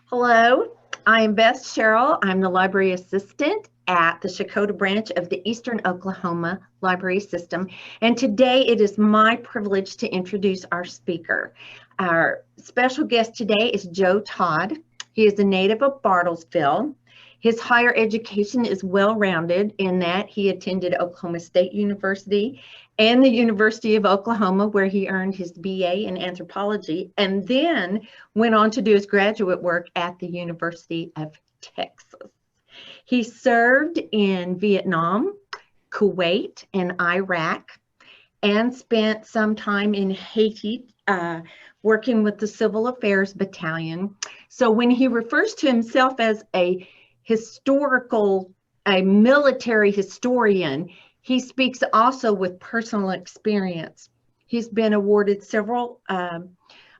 Hello, I'm Beth Sherrill. I'm the library assistant at the Checotah branch of the Eastern Oklahoma Library System. And today it is my privilege to introduce our speaker. Our special guest today is Joe Todd. He is a native of Bartlesville. His higher education is well-rounded in that he attended Oklahoma State University and the University of Oklahoma, where he earned his BA in anthropology, and then went on to do his graduate work at the University of Texas. He served in Vietnam, Kuwait, and Iraq, and spent some time in Haiti working with the Civil Affairs Battalion. So when he refers to himself as a military historian, he speaks also with personal experience. He's been awarded several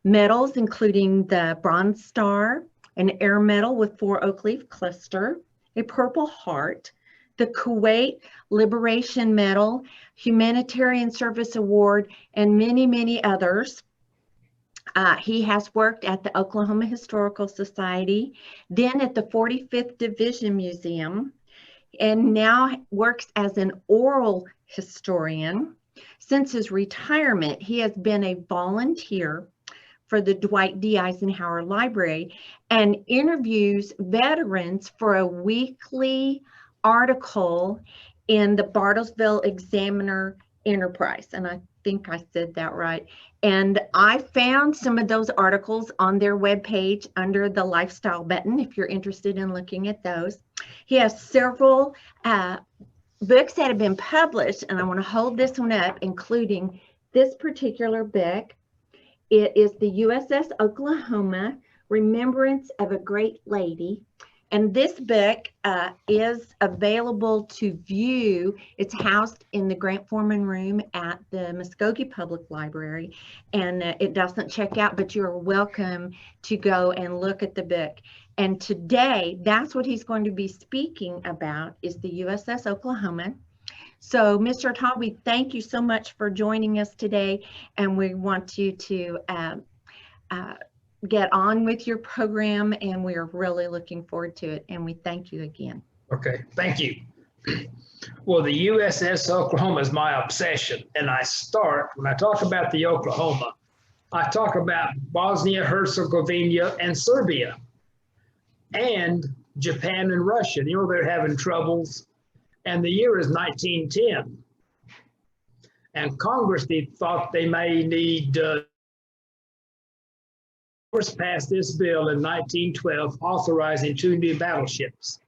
medals, including the Bronze Star, an Air Medal with 4 oak leaf cluster, a Purple Heart, the Kuwait Liberation Medal, Humanitarian Service Award, and many, many others. He has worked at the Oklahoma Historical Society, then at the 45th Division Museum, and now works as an oral historian. Since his retirement, he has been a volunteer for the Dwight D. Eisenhower Library and interviews veterans for a weekly article in the Bartlesville Examiner Enterprise. And I think I said that right. And I found some of those articles on their webpage under the lifestyle button, if you're interested in looking at those. He has several books that have been published, and I want to hold this one up, including this particular book. It is the USS Oklahoma, Remembrance of a Great Lady. And this book is available to view. It's housed in the Grant Foreman room at the Muskogee Public Library, and it doesn't check out, but you're welcome to go and look at the book. And today, that's what he's going to be speaking about, is the USS Oklahoma. So, Mr. Todd, we thank you so much for joining us today, and we want you to get on with your program, and we are really looking forward to it, and we thank you again. Okay, thank you. Well, the USS Oklahoma is my obsession, and when I talk about the Oklahoma, I talk about Bosnia, Herzegovina, and Serbia, and Japan and Russia. You know, they're having troubles, and the year is 1910. And Congress thought they may need passed this bill in 1912 authorizing 2 new battleships,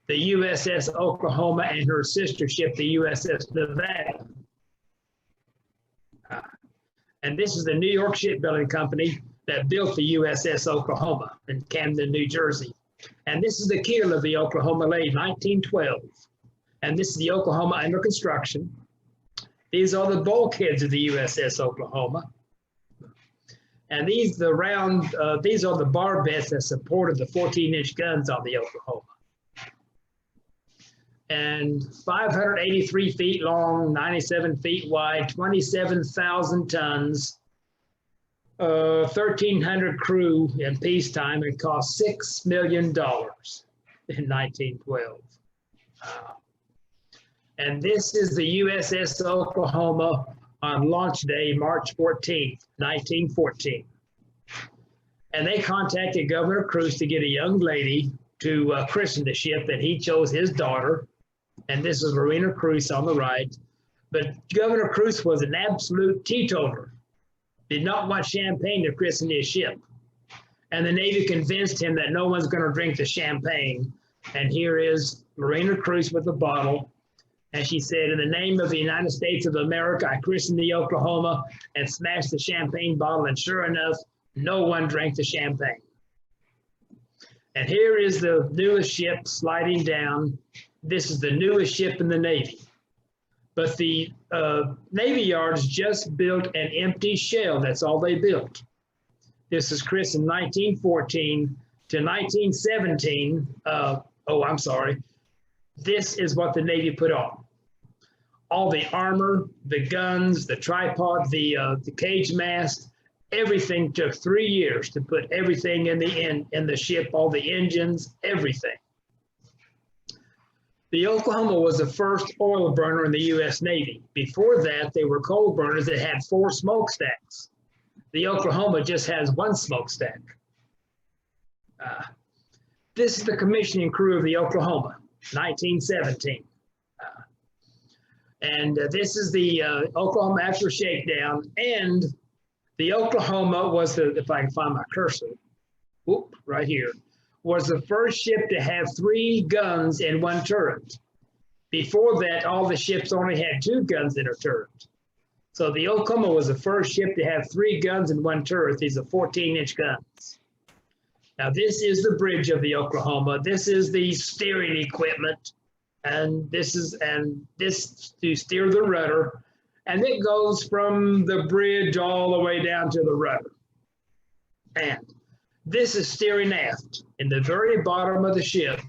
the USS Oklahoma and her sister ship, the USS Nevada. And this is the New York Shipbuilding Company that built the USS Oklahoma in Camden, New Jersey. And this is the keel of the Oklahoma laid 1912. And this is the Oklahoma under construction. These are the bulkheads of the USS Oklahoma. And these are the barbettes that supported the 14-inch guns on the Oklahoma. And 583 feet long, 97 feet wide, 27,000 tons, 1,300 crew in peacetime. It cost $6 million in 1912. And this is the USS Oklahoma on launch day, March 14th, 1914. And they contacted Governor Cruz to get a young lady to christen the ship, and he chose his daughter. And this is Marina Cruz on the right. But Governor Cruz was an absolute teetotaler, did not want champagne to christen his ship. And the Navy convinced him that no one's going to drink the champagne. And here is Marina Cruz with the bottle. And she said, "In the name of the United States of America, I christened the Oklahoma," and smashed the champagne bottle. And sure enough, no one drank the champagne. And here is the newest ship sliding down. This is the newest ship in the Navy. But the Navy Yards just built an empty shell. That's all they built. This is christened 1914 to 1917. I'm sorry. This is what the Navy put on. All the armor, the guns, the tripod, the cage mast, Everything took 3 years to put everything in the ship, all the engines, everything. The Oklahoma was the first oil burner in the U.S. Navy. Before that, they were coal burners that had 4 smokestacks. The Oklahoma just has 1 smokestack. This is the commissioning crew of the Oklahoma, 1917. This is the Oklahoma after shakedown, and the Oklahoma was the, if I can find my cursor, whoop, right here, was the first ship to have 3 guns and 1 turret. Before that, all the ships only had 2 guns and a turret. So the Oklahoma was the first ship to have 3 guns and 1 turret. These are 14-inch guns. Now this is the bridge of the Oklahoma. This is the steering equipment, and this to steer the rudder. And it goes from the bridge all the way down to the rudder. And this is steering aft in the very bottom of the ship.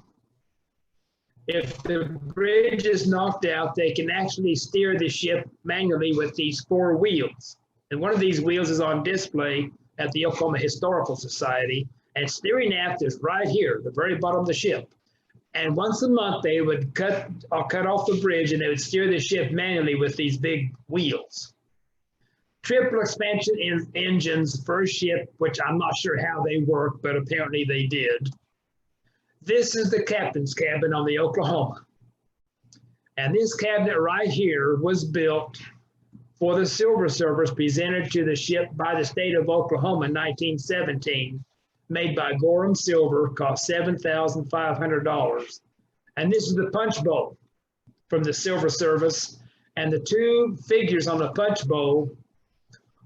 If the bridge is knocked out, they can actually steer the ship manually with these 4 wheels. And one of these wheels is on display at the Oklahoma Historical Society. And steering aft is right here, the very bottom of the ship. And once a month, they would cut off the bridge and they would steer the ship manually with these big wheels. Triple expansion engines, first ship, which I'm not sure how they work, but apparently they did. This is the captain's cabin on the Oklahoma. And this cabinet right here was built for the silver service presented to the ship by the state of Oklahoma in 1917, made by Gorham Silver, cost $7,500. And this is the punch bowl from the silver service. And the 2 figures on the punch bowl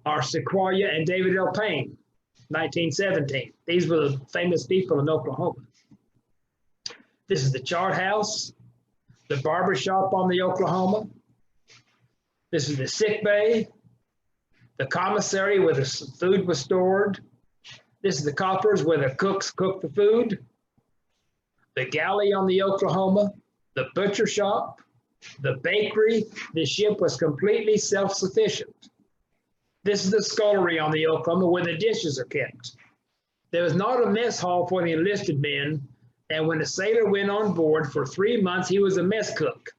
are Sequoia and David L. Payne, 1917. These were the famous people in Oklahoma. This is the chart house, the barber shop on the Oklahoma. This is the sick bay, the commissary where the food was stored. This is the coppers where the cooks cooked the food, the galley on the Oklahoma, the butcher shop, the bakery. The ship was completely self-sufficient. This is the scullery on the Oklahoma where the dishes are kept. There was not a mess hall for the enlisted men, and when a sailor went on board for 3 months, he was a mess cook.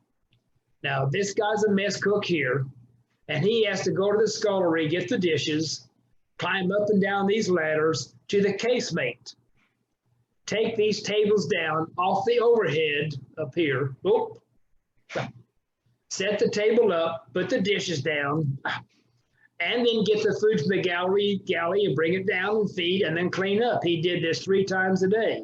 Now, this guy's a mess cook here, and he has to go to the scullery, get the dishes, climb up and down these ladders to the casemate, take these tables down off the overhead up here, whoop, set the table up, put the dishes down, and then get the food from the galley and bring it down and feed and then clean up. He did this 3 times a day.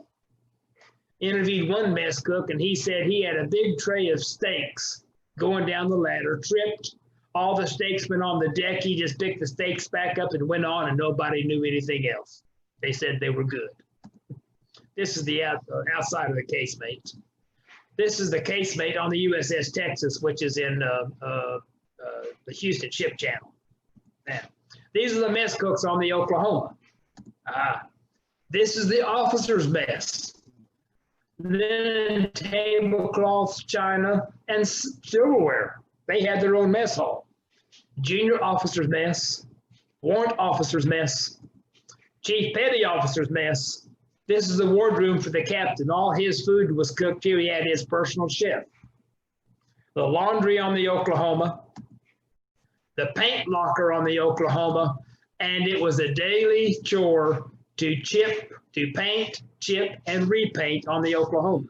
Interviewed one mess cook, and he said he had a big tray of steaks going down the ladder, tripped. All the steaks went on the deck. He just picked the steaks back up and went on, and nobody knew anything else. They said they were good. This is the outside of the casemate. This is the casemate on the USS Texas, which is in the Houston Ship Channel. Now, these are the mess cooks on the Oklahoma. This is the officer's mess. Then tablecloths, china, and silverware. They had their own mess hall. Junior officer's mess, warrant officer's mess, chief petty officer's mess. This is the wardroom for the captain. All his food was cooked here. He had his personal chef. The laundry on the Oklahoma, the paint locker on the Oklahoma, and it was a daily chore to paint, chip, and repaint on the Oklahoma.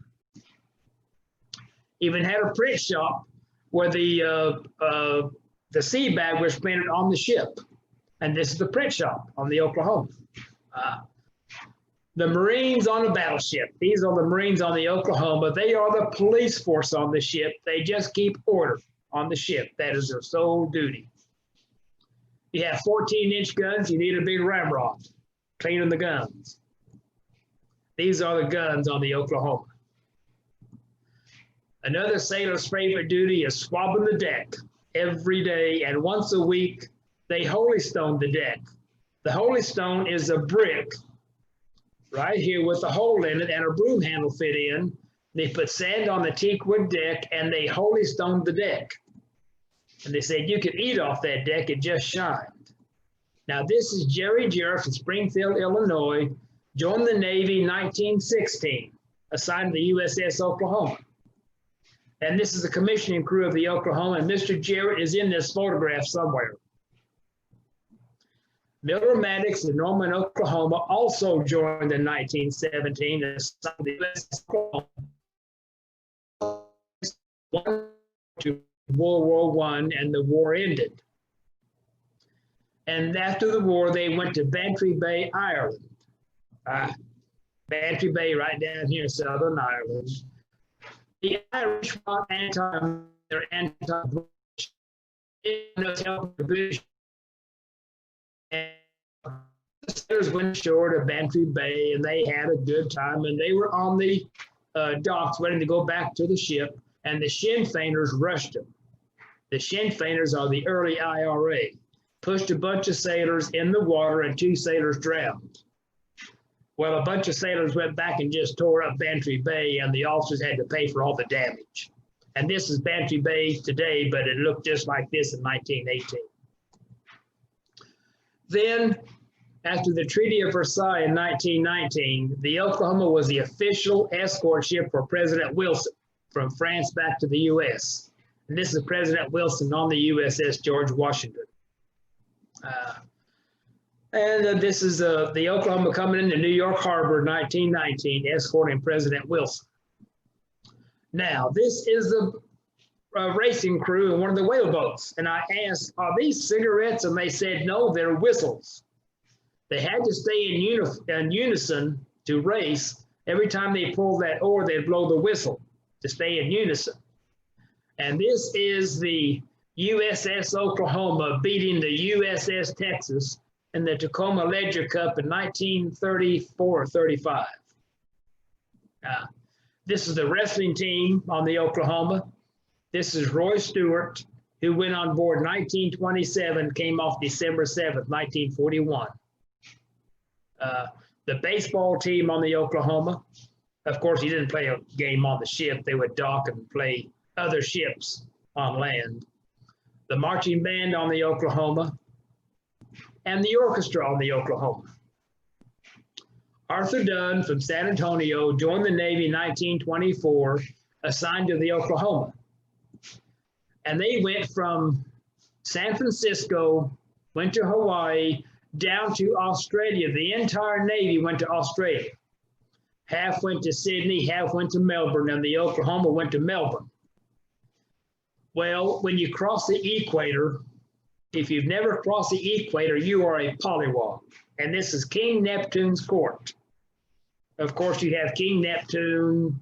Even had a print shop where the sea bag was printed on the ship. And this is the print shop on the Oklahoma. The Marines on the battleship. These are the Marines on the Oklahoma. They are the police force on the ship. They just keep order on the ship. That is their sole duty. You have 14-inch guns, you need a big ramrod, cleaning the guns. These are the guns on the Oklahoma. Another sailor's favorite duty is swabbing the deck every day, and once a week, they holystone the deck. The holystone is a brick right here with a hole in it and a broom handle fit in. They put sand on the teak wood deck and they holystoned the deck. And they said you could eat off that deck, it just shined. Now, this is Jerry Jarrett from Springfield, Illinois, joined the Navy in 1916, assigned to the USS Oklahoma. And this is the commissioning crew of the Oklahoma, and Mr. Jarrett is in this photograph somewhere. Miller Maddox of Norman, Oklahoma, also joined in 1917 and assigned to the USS Oklahoma to World War I, and the war ended. And after the war, they went to Bantry Bay, Ireland. Bantry Bay, right down here in Southern Ireland. The Irish fought anti-British. And the sailors went ashore to Bantry Bay, and they had a good time. And they were on the docks waiting to go back to the ship, and the Sinn Feiners rushed them. The Sinn Feiners are the early IRA. Pushed a bunch of sailors in the water, and 2 sailors drowned. Well, a bunch of sailors went back and just tore up Bantry Bay, and the officers had to pay for all the damage. And this is Bantry Bay today, but it looked just like this in 1918. Then, after the Treaty of Versailles in 1919, the Oklahoma was the official escort ship for President Wilson from France back to the U.S. And this is President Wilson on the USS George Washington. This is the Oklahoma coming into New York Harbor in 1919, escorting President Wilson. Now, this is the racing crew in one of the whale boats. And I asked, are these cigarettes? And they said, no, they're whistles. They had to stay in unison to race. Every time they pulled that oar, they'd blow the whistle to stay in unison. And this is the USS Oklahoma beating the USS Texas in the Tacoma Ledger Cup in 1934 or 35. This is the wrestling team on the Oklahoma. This is Roy Stewart, who went on board 1927, came off December 7th, 1941. The baseball team on the Oklahoma, of course, he didn't play a game on the ship. They would dock and play other ships on land. The marching band on the Oklahoma, and the orchestra on the Oklahoma. Arthur Dunn from San Antonio joined the Navy in 1924, assigned to the Oklahoma. And they went from San Francisco, went to Hawaii, down to Australia. The entire Navy went to Australia. Half went to Sydney, half went to Melbourne, and the Oklahoma went to Melbourne. Well, when you cross the equator, if you've never crossed the equator, you are a polywog. And this is King Neptune's court. Of course, you have King Neptune,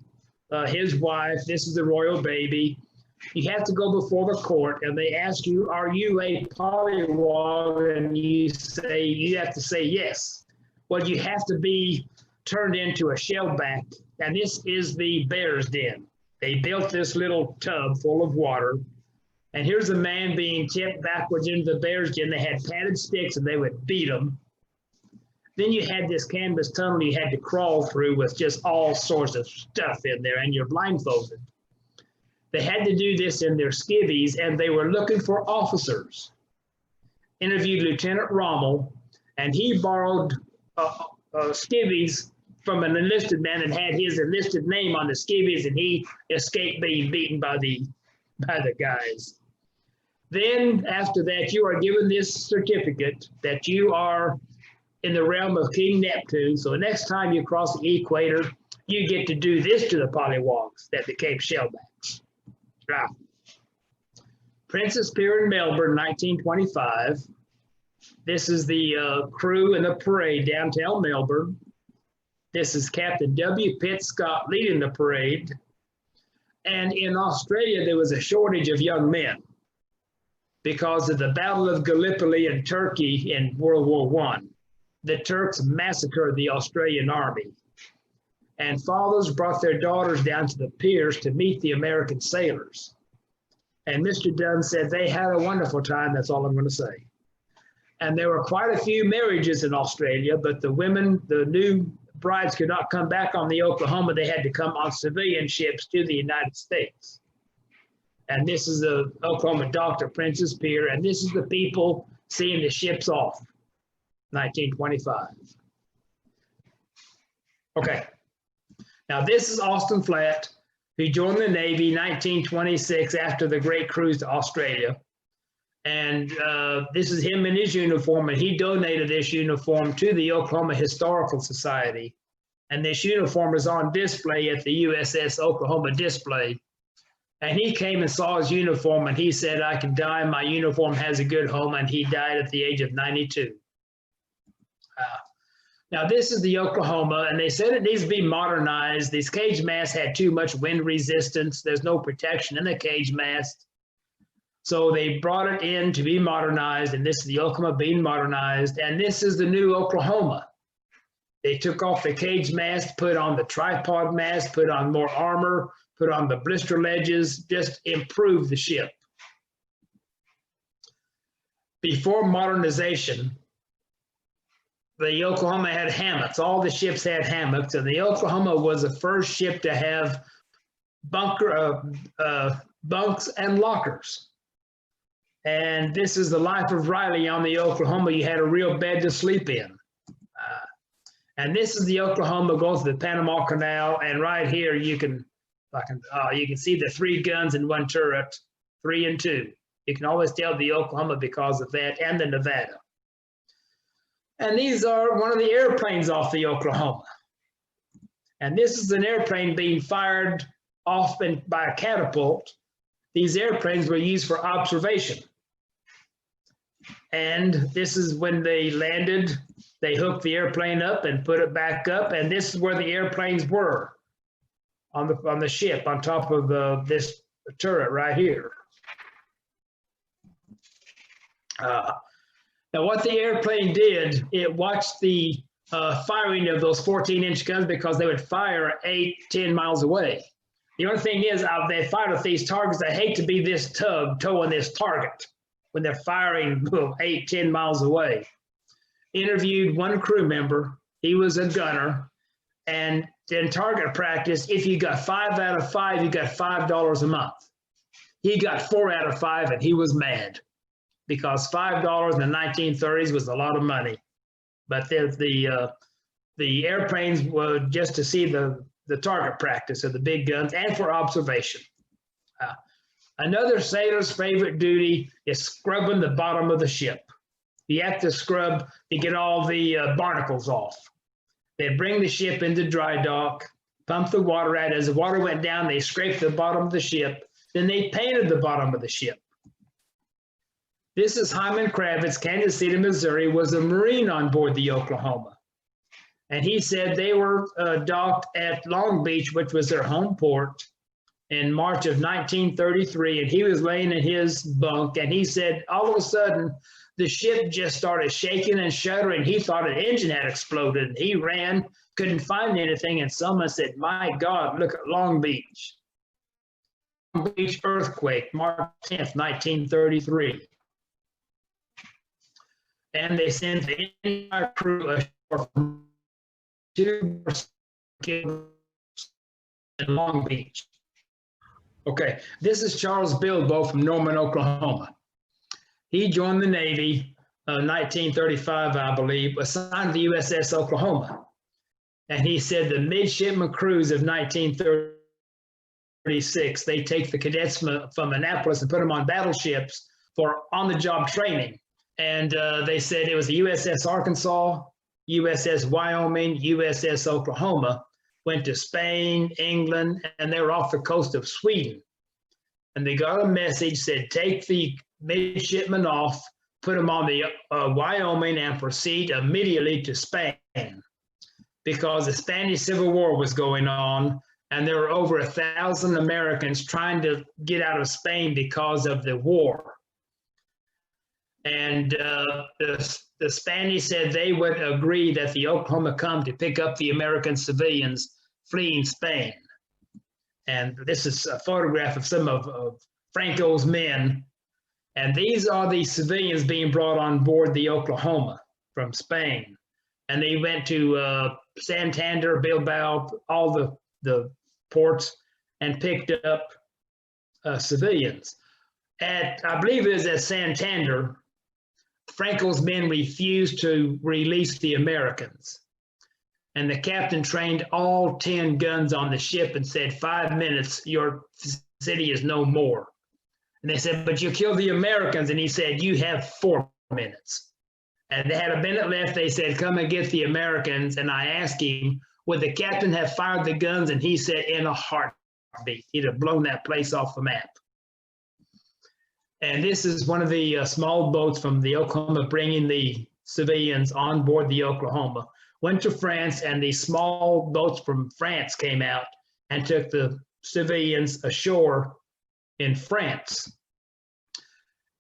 his wife. This is the royal baby. You have to go before the court, and they ask you, are you a polywog? And you have to say yes. Well, you have to be turned into a shellback. And this is the bear's den. They built this little tub full of water. And here's a man being tipped backwards into the bear's den. They had padded sticks, and they would beat him. Then you had this canvas tunnel you had to crawl through with just all sorts of stuff in there, and you're blindfolded. They had to do this in their skivvies, and they were looking for officers. Interviewed Lieutenant Rommel, and he borrowed skivvies from an enlisted man and had his enlisted name on the skivvies, and he escaped being beaten by the guys. Then after that, you are given this certificate that you are in the realm of King Neptune. So the next time you cross the equator, you get to do this to the polywogs that became shellbacks. Princess Pier in Melbourne, 1925. This is the crew in the parade downtown Melbourne. This is Captain W. Pitt Scott leading the parade. And in Australia, there was a shortage of young men because of the Battle of Gallipoli in Turkey in World War I. The Turks massacred the Australian army. And fathers brought their daughters down to the piers to meet the American sailors. And Mr. Dunn said they had a wonderful time. That's all I'm going to say. And there were quite a few marriages in Australia, but the women, the new brides, could not come back on the Oklahoma. They had to come on civilian ships to the United States. And this is the Oklahoma dock to Princess Pier. And this is the people seeing the ships off. 1925. Okay. Now this is Austin Flatt, who joined the Navy 1926 after the Great Cruise to Australia. And this is him in his uniform, and he donated this uniform to the Oklahoma Historical Society. And this uniform is on display at the USS Oklahoma display. And he came and saw his uniform, and he said, I can die, my uniform has a good home, and he died at the age of 92. Now this is the Oklahoma, and they said it needs to be modernized. These cage masts had too much wind resistance. There's no protection in the cage mast. So they brought it in to be modernized, and this is the Oklahoma being modernized, and this is the new Oklahoma. They took off the cage mast, put on the tripod mast, put on more armor, put on the blister ledges, just improved the ship. Before modernization, the Oklahoma had hammocks. All the ships had hammocks, and the Oklahoma was the first ship to have bunks and lockers. And this is the life of Riley on the Oklahoma. You had a real bed to sleep in. And this is the Oklahoma, goes to the Panama Canal, and right here you can see the 3 guns in one turret, 3 and 2. You can always tell the Oklahoma because of that, and the Nevada. And these are one of the airplanes off the Oklahoma. And this is an airplane being fired off by a catapult. These airplanes were used for observation. And this is when they landed, they hooked the airplane up and put it back up. And this is where the airplanes were on the ship, on top of this turret right here. Now what the airplane did, it watched the firing of those 14-inch guns because they would fire 8, 10 miles away. The only thing is, they fired at these targets. I hate to be this tug towing this target when they're firing 8, 10 miles away. Interviewed one crew member. He was a gunner. And in target practice, if you got 5 out of 5, you got $5 a month. He got 4 out of 5, and he was mad because $5 in the 1930s was a lot of money. But the airplanes were just to see the target practice of the big guns and for observation. Another sailor's favorite duty is scrubbing the bottom of the ship. You have to scrub to get all the barnacles off. They'd bring the ship into dry dock, pump the water out. As the water went down, they scraped the bottom of the ship. Then they painted the bottom of the ship. This is Hyman Kravitz, Kansas City, Missouri, was a Marine on board the Oklahoma. And he said they were docked at Long Beach, which was their home port, in March of 1933. And he was laying in his bunk, and he said all of a sudden the ship just started shaking and shuddering. He thought an engine had exploded. And he ran, couldn't find anything, and someone said, "My God, look at Long Beach." Long Beach earthquake, March 10th, 1933. And they sent the entire crew ashore from 2 in Long Beach. Okay, this is Charles Bilbo from Norman, Oklahoma. He joined the Navy in 1935, I believe, assigned to the USS Oklahoma. And he said the midshipman crews of 1936, they take the cadets from Annapolis and put them on battleships for on-the-job training. And they said it was the USS Arkansas, USS Wyoming, USS Oklahoma, went to Spain, England, and they were off the coast of Sweden. And they got a message, said, take the midshipmen off, put them on the Wyoming, and proceed immediately to Spain. Because the Spanish Civil War was going on, and there were over 1,000 Americans trying to get out of Spain because of the war. And the Spanish said they would agree that the Oklahoma come to pick up the American civilians fleeing Spain. And this is a photograph of some of Franco's men. And these are the civilians being brought on board the Oklahoma from Spain. And they went to Santander, Bilbao, all the ports, and picked up civilians. I believe it was at Santander, Franco's men refused to release the Americans. And the captain trained all 10 guns on the ship and said, 5 minutes, your city is no more. And they said, but you killed the Americans. And he said, you have 4 minutes. And they had a minute left. They said, come and get the Americans. And I asked him, would the captain have fired the guns? And he said, in a heartbeat. He'd have blown that place off the map. And this is one of the small boats from the Oklahoma bringing the civilians on board the Oklahoma. Went to France, and the small boats from France came out and took the civilians ashore in France.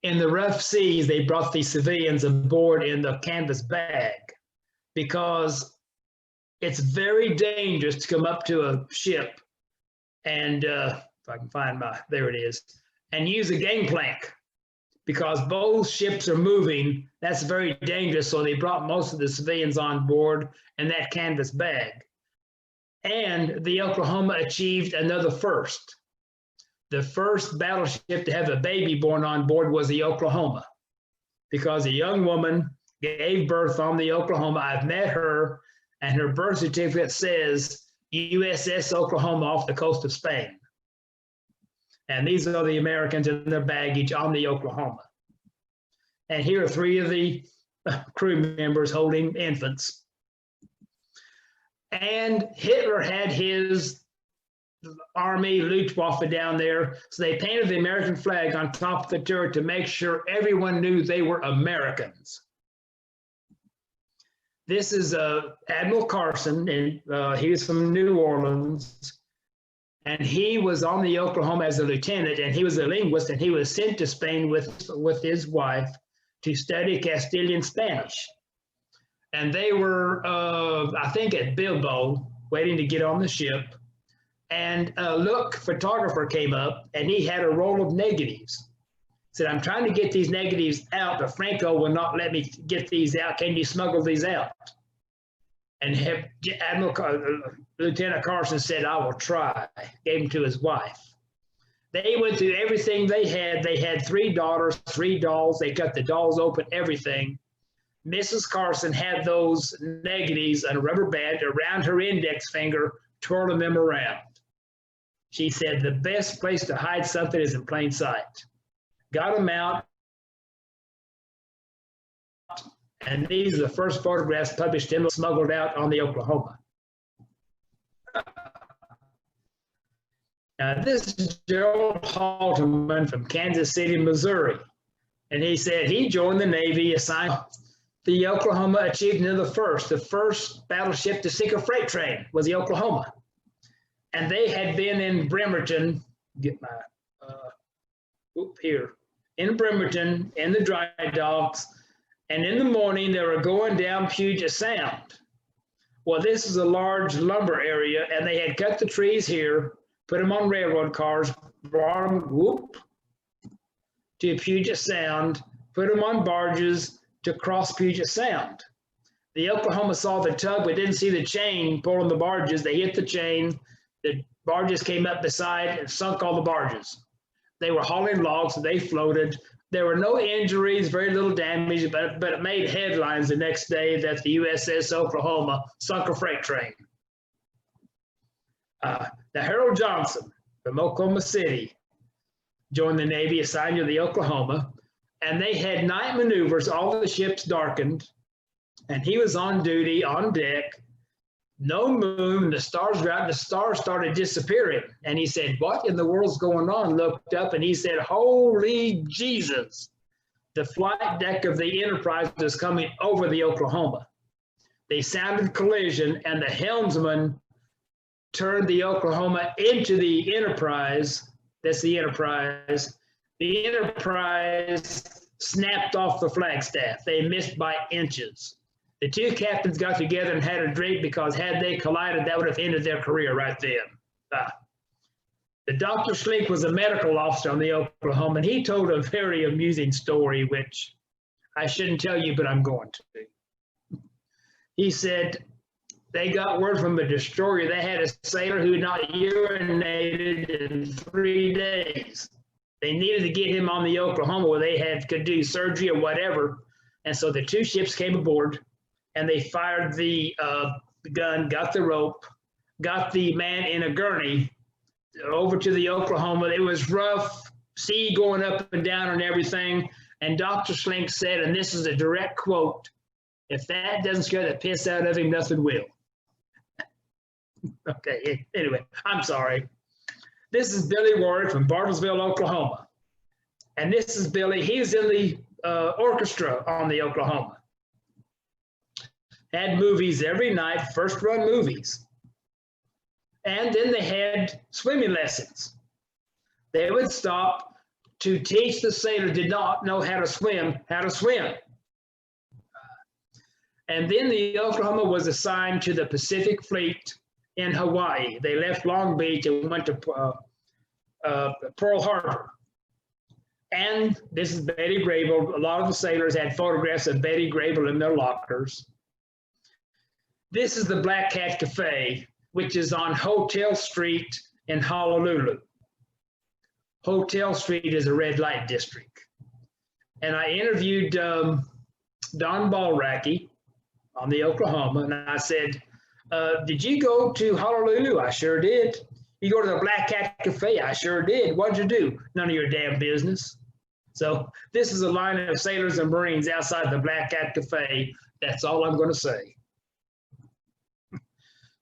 In the rough seas, they brought the civilians aboard in the canvas bag because it's very dangerous to come up to a ship and, if I can find there it is, and use a gangplank. Because both ships are moving, that's very dangerous. So they brought most of the civilians on board in that canvas bag. And the Oklahoma achieved another first. The first battleship to have a baby born on board was the Oklahoma, because a young woman gave birth on the Oklahoma. I've met her, and her birth certificate says USS Oklahoma off the coast of Spain. And these are the Americans in their baggage on the Oklahoma. And here are 3 of the crew members holding infants. And Hitler had his army Luftwaffe down there. So they painted the American flag on top of the turret to make sure everyone knew they were Americans. This is Admiral Carson, and he was from New Orleans. And he was on the Oklahoma as a lieutenant, and he was a linguist, and he was sent to Spain with his wife to study Castilian Spanish. And they were, I think, at Bilbao, waiting to get on the ship. And a photographer came up, and he had a roll of negatives. Said, I'm trying to get these negatives out, but Franco will not let me get these out. Can you smuggle these out? And Lieutenant Carson said, I will try. Gave them to his wife. They went through everything they had. They had 3 daughters, 3 dolls. They cut the dolls open, everything. Mrs. Carson had those negatives and a rubber band around her index finger, twirling them around. She said, the best place to hide something is in plain sight. Got them out. And these are the first photographs published in smuggled out on the Oklahoma. Now, this is Joe Halterman from Kansas City, Missouri. And he said he joined the Navy, assigned the Oklahoma achieved another first. The first battleship to sink a freight train was the Oklahoma. And they had been in Bremerton, in Bremerton, in the dry docks. And in the morning, they were going down Puget Sound. Well, this is a large lumber area, and they had cut the trees here, put them on railroad cars, brought them to Puget Sound, put them on barges to cross Puget Sound. The Oklahoma saw the tug, but didn't see the chain pulling the barges. They hit the chain. The barges came up beside and sunk all the barges. They were hauling logs, so they floated. There were no injuries, very little damage, but it made headlines the next day that the USS Oklahoma sunk a freight train. Now, Harold Johnson from Oklahoma City joined the Navy, assigned to the Oklahoma, and they had night maneuvers, all the ships darkened, and he was on duty on deck, no moon, the stars were out, the stars started disappearing. And he said, what in the world's going on? Looked up and he said, holy Jesus. The flight deck of the Enterprise was coming over the Oklahoma. They sounded collision, and the helmsman turned the Oklahoma into the Enterprise. That's the Enterprise. The Enterprise snapped off the flagstaff. They missed by inches. The 2 captains got together and had a drink because had they collided, that would have ended their career right then. The Dr. Schlick was a medical officer on the Oklahoma, and he told a very amusing story, which I shouldn't tell you, but I'm going to. He said they got word from a destroyer. They had a sailor who had not urinated in 3 days. They needed to get him on the Oklahoma where they could do surgery or whatever. And so the two ships came aboard, and they fired the gun, got the rope, got the man in a gurney over to the Oklahoma. It was rough, sea going up and down and everything. And Dr. Slink said, and this is a direct quote, "If that doesn't scare the piss out of him, nothing will." Okay, anyway, I'm sorry. This is Billy Ward from Bartlesville, Oklahoma. And this is Billy. He's in the orchestra on the Oklahoma. Had movies every night, first run movies. And then they had swimming lessons. They would stop to teach the sailors did not know how to swim. And then the Oklahoma was assigned to the Pacific Fleet in Hawaii. They left Long Beach and went to Pearl Harbor. And this is Betty Grable. A lot of the sailors had photographs of Betty Grable in their lockers. This is the Black Cat Cafe, which is on Hotel Street in Honolulu. Hotel Street is a red light district. And I interviewed Don Balracki on the Oklahoma, and I said, did you go to Honolulu? I sure did. You go to the Black Cat Cafe? I sure did. What'd you do? None of your damn business. So this is a line of sailors and Marines outside the Black Cat Cafe. That's all I'm going to say.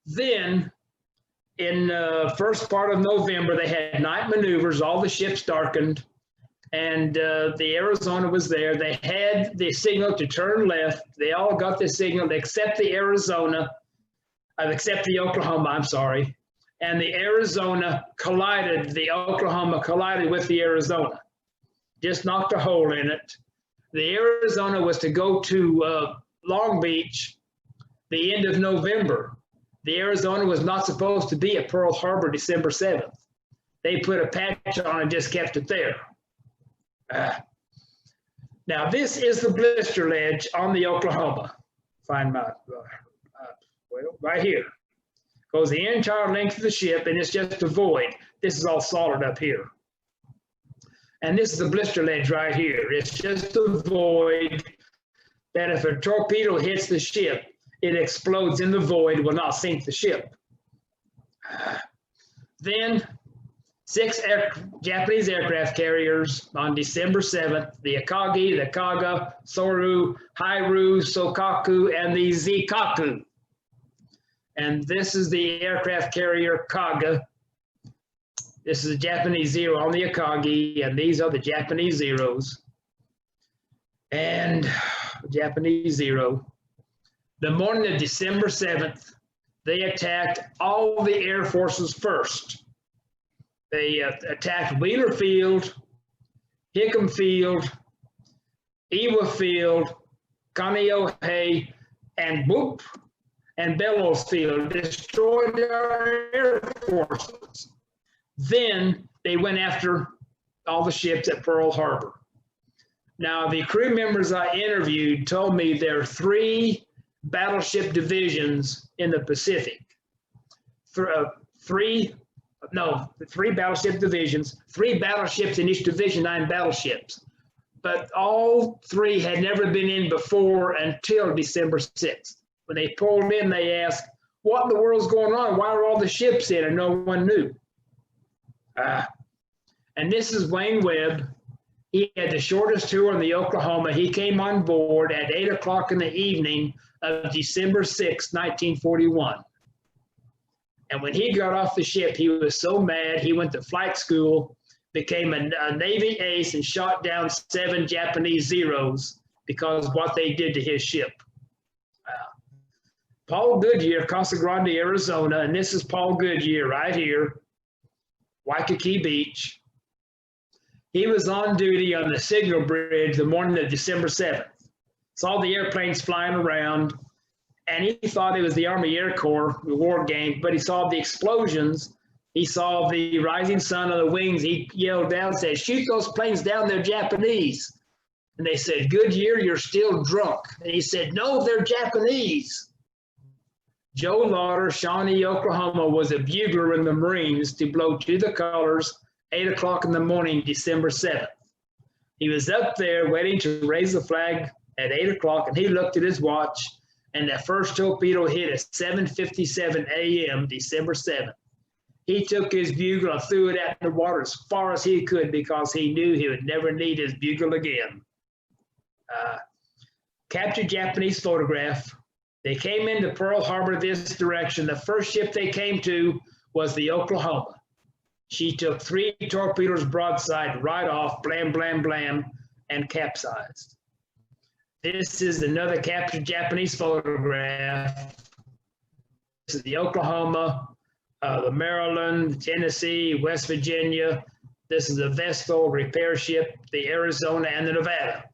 Then in first part of November, they had night maneuvers, all the ships darkened, and the Arizona was there. They had the signal to turn left. They all got the signal except the Arizona, except the Oklahoma, I'm sorry. And the Arizona collided, the Oklahoma collided with the Arizona. Just knocked a hole in it. The Arizona was to go to Long Beach the end of November. The Arizona was not supposed to be at Pearl Harbor December 7th. They put a patch on and just kept it there. Now this is the blister ledge on the Oklahoma. Find my, well, right here. Goes the entire length of the ship, and it's just a void. This is all solid up here. And this is the blister ledge right here. It's just a void that if a torpedo hits the ship, it explodes in the void, will not sink the ship. Then 6 Japanese aircraft carriers on December 7th, the Akagi, the Kaga, Soru, Hairu, Sokaku, and the Zikaku. And this is the aircraft carrier Kaga. This is a Japanese Zero on the Akagi, and these are the Japanese Zeros. And Japanese Zero. The morning of December 7th, they attacked all the air forces first. They attacked Wheeler Field, Hickam Field, Iwo Field, Kaneohe, and Boop, and Bellows Field, destroyed our air forces. Then they went after all the ships at Pearl Harbor. Now, the crew members I interviewed told me there are 3 battleship divisions in the Pacific. 3 battleship divisions, 3 battleships in each division, 9 battleships. But all 3 had never been in before until December 6th. When they pulled in, they asked, what in the world's going on? Why are all the ships in? And no one knew. And this is Wayne Webb. He had the shortest tour on the Oklahoma. He came on board at 8 o'clock in the evening of December 6, 1941. And when he got off the ship, he was so mad, he went to flight school, became a Navy ace, and shot down 7 Japanese Zeros because of what they did to his ship. Paul Goodyear, Casa Grande, Arizona, and this is Paul Goodyear right here, Waikiki Beach. He was on duty on the signal bridge the morning of December 7th. Saw the airplanes flying around, and he thought it was the Army Air Corps, the war game, but he saw the explosions. He saw the rising sun on the wings. He yelled down, said, shoot those planes down, they're Japanese. And they said, Goodyear, you're still drunk. And he said, no, they're Japanese. Joe Lauder, Shawnee, Oklahoma, was a bugler in the Marines to blow to the colors, 8 o'clock in the morning, December 7th. He was up there waiting to raise the flag at 8 o'clock, and he looked at his watch, and that first torpedo hit at 7:57 a.m., December 7th. He took his bugle and threw it out in the water as far as he could because he knew he would never need his bugle again. Captured Japanese photograph. They came into Pearl Harbor this direction. The first ship they came to was the Oklahoma. She took 3 torpedoes broadside right off, blam, blam, blam, and capsized. This is another captured Japanese photograph. This is the Oklahoma, the Maryland, Tennessee, West Virginia. This is the Vestal repair ship, the Arizona, and the Nevada.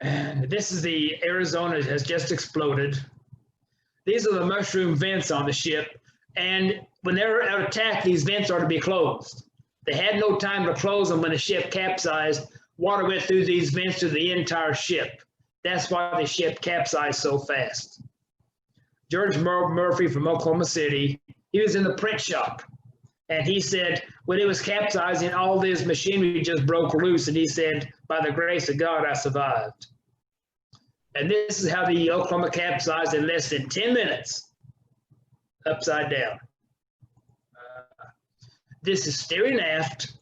And this is the Arizona, has just exploded. These are the mushroom vents on the ship. And when they're attacked, these vents are to be closed. They had no time to close them when the ship capsized. Water went through these vents to the entire ship. That's why the ship capsized so fast. George Murphy from Oklahoma City, he was in the print shop. And he said, when it was capsizing, all this machinery just broke loose. And he said, by the grace of God, I survived. And this is how the Oklahoma capsized in less than 10 minutes, upside down. This is steering aft,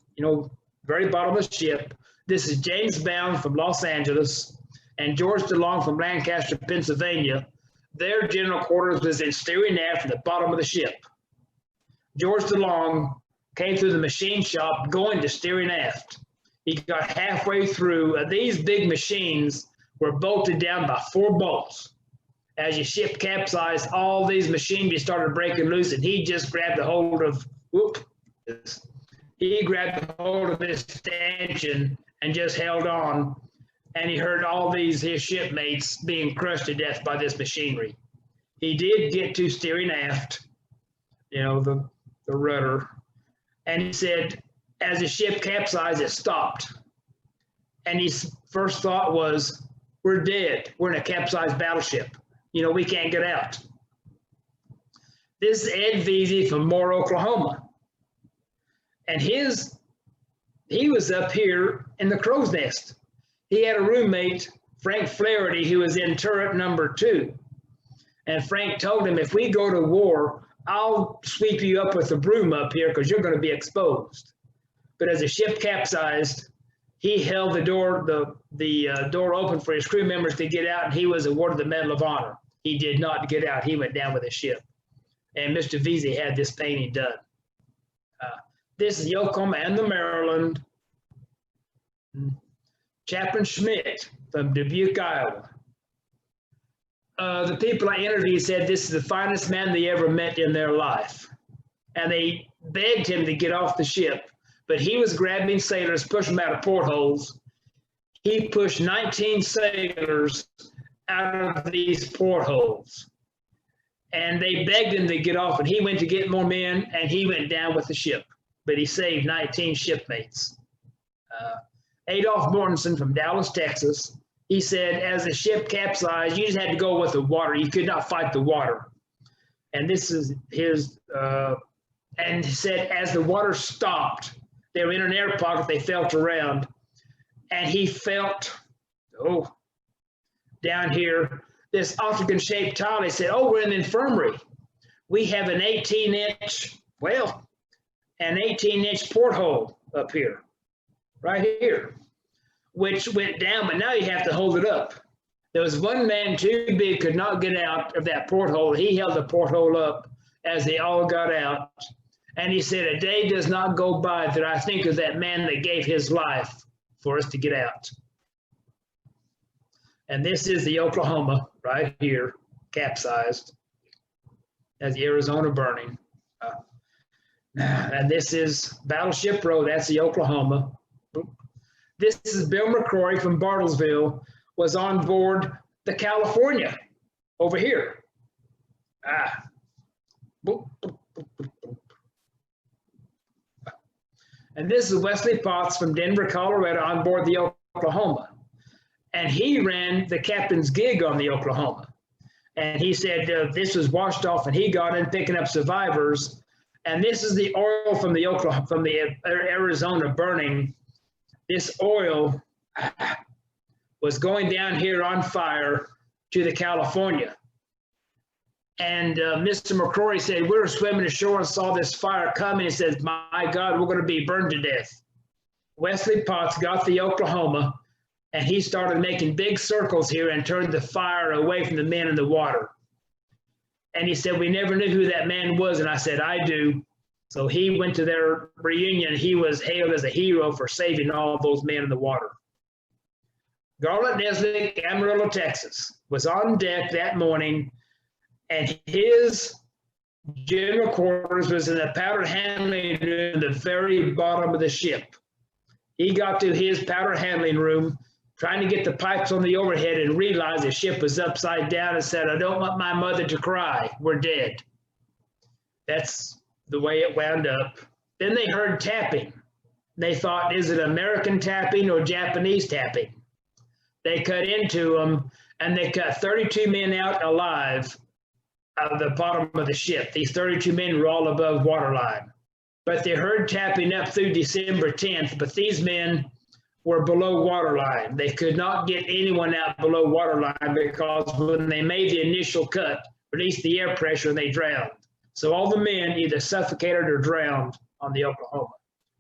very bottom of the ship. This is James Bound from Los Angeles and George DeLong from Lancaster, Pennsylvania. Their general quarters was in steering aft at the bottom of the ship. George DeLong came through the machine shop going to steering aft. He got halfway through. These big machines were bolted down by 4 bolts. As your ship capsized, all these machinery started breaking loose, and he just grabbed a hold of, he grabbed a hold of this stanchion and just held on, and he heard all his shipmates being crushed to death by this machinery. He did get to steering aft, the rudder, and he said, as the ship capsized, it stopped. And his first thought was, we're dead. We're in a capsized battleship. We can't get out. This is Ed Veasey from Moore, Oklahoma. And he was up here in the crow's nest. He had a roommate, Frank Flaherty, who was in turret number 2. And Frank told him, if we go to war, I'll sweep you up with a broom up here because you're going to be exposed. But as the ship capsized, he held the door open for his crew members to get out, and he was awarded the Medal of Honor. He did not get out. He went down with the ship. And Mr. Veasey had this painting done. This is the Oklahoma and the Maryland. Chaplain Schmidt from Dubuque, Iowa. The people I interviewed said this is the finest man they ever met in their life. And they begged him to get off the ship, but he was grabbing sailors, pushing them out of portholes. He pushed 19 sailors out of these portholes. And they begged him to get off, and he went to get more men, and he went down with the ship. But he saved 19 shipmates. Adolf Mortenson from Dallas, Texas, he said, as the ship capsized, you just had to go with the water. You could not fight the water. And this is his, and he said, as the water stopped, they were in an air pocket, they felt around, and he felt, down here, this octagon-shaped tile. He said, we're in the infirmary. We have an 18-inch porthole up here, right here, which went down, but now you have to hold it up. There was one man too big, could not get out of that porthole. He held the porthole up as they all got out. And he said, a day does not go by that I think of that man that gave his life for us to get out. And this is the Oklahoma right here, capsized, as the Arizona burning. And this is Battleship Row, that's the Oklahoma. This is Bill McCrory from Bartlesville, was on board the California over here. And this is Wesley Potts from Denver, Colorado, on board the Oklahoma. And he ran the captain's gig on the Oklahoma. And he said this was washed off, and he got in picking up survivors. And this is the oil from the Arizona burning. This oil was going down here on fire to the California. And Mr. McCrory said, we were swimming ashore and saw this fire coming. He says, my God, we're going to be burned to death. Wesley Potts got the Oklahoma, and he started making big circles here and turned the fire away from the men in the water. And he said, we never knew who that man was. And I said, I do. So he went to their reunion. He was hailed as a hero for saving all those men in the water. Garland Neslick, Amarillo, Texas, was on deck that morning, and his general quarters was in the powder handling room in the very bottom of the ship. He got to his powder handling room, trying to get the pipes on the overhead, and realized the ship was upside down and said, I don't want my mother to cry. We're dead. That's the way it wound up. Then they heard tapping. They thought, is it American tapping or Japanese tapping? They cut into them, and they cut 32 men out alive out of the bottom of the ship. These 32 men were all above waterline. But they heard tapping up through December 10th, but these men were below waterline. They could not get anyone out below waterline because when they made the initial cut, released the air pressure, and they drowned. So all the men either suffocated or drowned on the Oklahoma.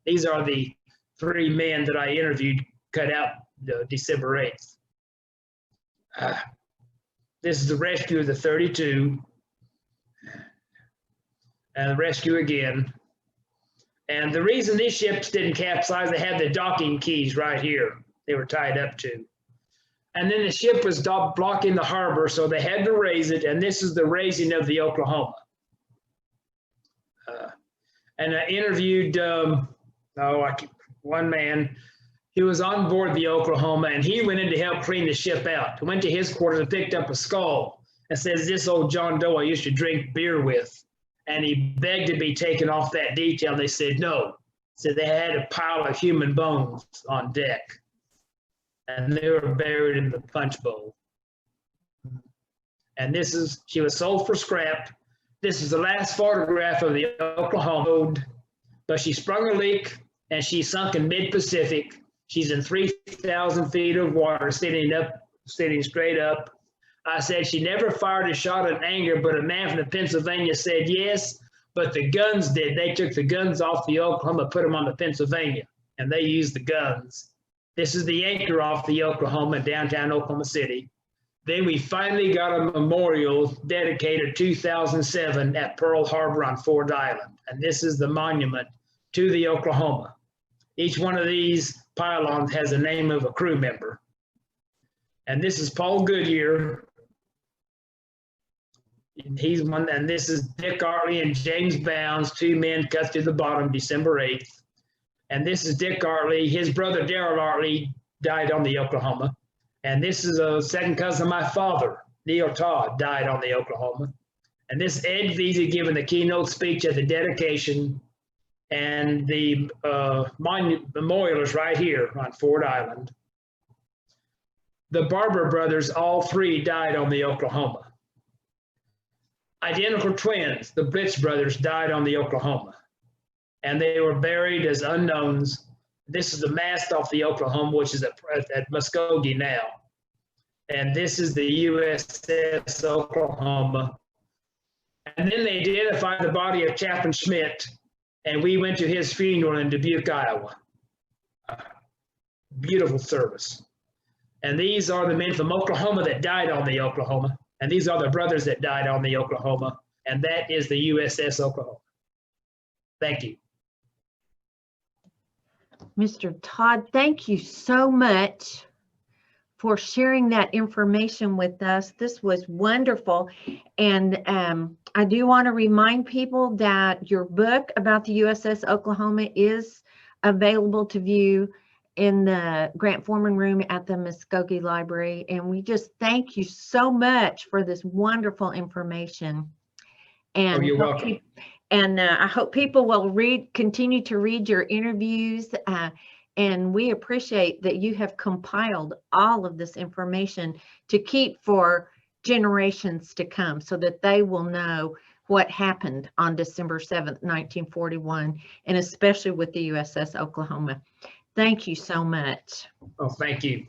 These are the 3 men that I interviewed, cut out December 8th. This is the rescue of the 32. And the rescue again. And the reason these ships didn't capsize, they had the docking keys right here. They were tied up to. And then the ship was blocking the harbor, so they had to raise it. And this is the raising of the Oklahoma. And I interviewed one man. He was on board the Oklahoma, and he went in to help clean the ship out. He went to his quarters and picked up a skull and says, this old John Doe I used to drink beer with. And he begged to be taken off that detail. And they said no. So they had a pile of human bones on deck, and they were buried in the punch bowl. And she was sold for scrap. This is the last photograph of the Oklahoma, but she sprung a leak and she sunk in mid-Pacific. She's in 3,000 feet of water, sitting straight up. I said she never fired a shot in anger, but a man from the Pennsylvania said yes, but the guns did. They took the guns off the Oklahoma, put them on the Pennsylvania, and they used the guns. This is the anchor off the Oklahoma, downtown Oklahoma City. Then we finally got a memorial dedicated 2007 at Pearl Harbor on Ford Island, and this is the monument to the Oklahoma. Each one of these pylons has the name of a crew member. And this is Paul Goodyear. He's one, and this is Dick Artley and James Bounds, 2 men cut through the bottom December 8th. And this is Dick Artley. His brother Darrell Artley died on the Oklahoma. And this is a second cousin of my father, Neil Todd, died on the Oklahoma. And this is Ed Veasey giving the keynote speech at the dedication. And the memorial is right here on Ford Island. The Barber Brothers, all 3 died on the Oklahoma. Identical twins, the Blitz brothers, died on the Oklahoma. And they were buried as unknowns. This is the mast off the Oklahoma, which is at Muskogee now. And this is the USS Oklahoma. And then they identified the body of Chaplain Schmidt, and we went to his funeral in Dubuque, Iowa. Beautiful service. And these are the men from Oklahoma that died on the Oklahoma. And these are the brothers that died on the Oklahoma. And that is the USS Oklahoma. Thank you. Mr. Todd, thank you so much for sharing that information with us. This was wonderful. And I do want to remind people that your book about the USS Oklahoma is available to view in the Grant Foreman room at the Muskogee Library. And we just thank you so much for this wonderful information. And you're welcome. And I hope people will continue to read your interviews. And we appreciate that you have compiled all of this information to keep for generations to come so that they will know what happened on December 7th, 1941, and especially with the USS Oklahoma. Thank you so much. Oh, thank you.